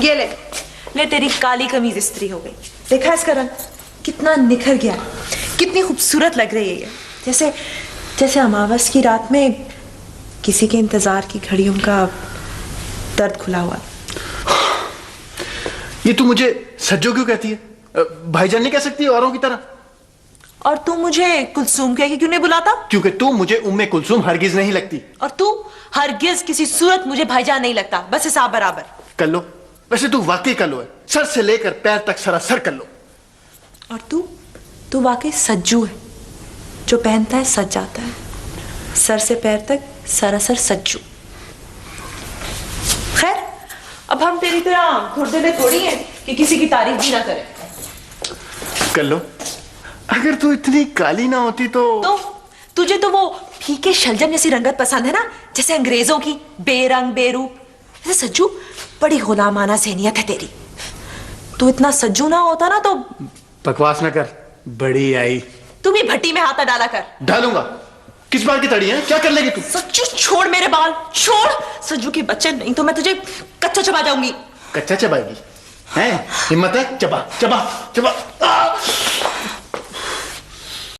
ये ले ले, तेरी काली कमीज इस्त्री हो गई। देखा इसका रंग कितना निखर गया, कितनी खूबसूरत लग रही है ये, जैसे जैसे अमावस की रात में किसी के इंतजार की घड़ियों का दर्द खुला हुआ। ये तू मुझे सज्जो क्यों कहती है? भाईजान नहीं कह सकती औरों की तरह? और तू मुझे कुलसूम कह के क्यों नहीं बुलाता? क्योंकि तू मुझे उम्मे कुलसूम हरगिज नहीं लगती। और तू हरगिज किसी सूरत मुझे भाईजान नहीं लगता, बस हिसाब बराबर। कल्लो, वैसे तू वाकई कल्लो है, सर से लेकर पैर तक सरासर कल्लो। और तू वाकई सज्जू है, जो पहनता है सज जाता है, सर से पैर तक सरासर सज्जू। खैर, अब हम तेरी तरह खुर्दे थोड़ी हैं कि किसी की तारीफ भी ना करें। कल्लो, अगर तू इतनी काली ना होती तो तुझे तो वो फीके शलजम जैसी रंगत पसंद है ना, जैसे अंग्रेजों की, बेरंग बेरूप। वैसे सज्जू, बड़ी गुलामाना ज़हनियत है तेरी। तू इतना सज्जू ना होता ना तो। बकवास ना कर, बड़ी आई। तू भी भट्टी में हाथ डाला कर। डालूंगा। किस बात की तड़ी है? क्या कर लेगी तू? सज्जू छोड़ मेरे बाल, छोड़। सज्जू के बच्चे, नहीं तो मैं तुझे कच्चा चबा जाऊंगी। कच्चा चबाएगी? हैं? हिम्मत है? चबा चबा चबा।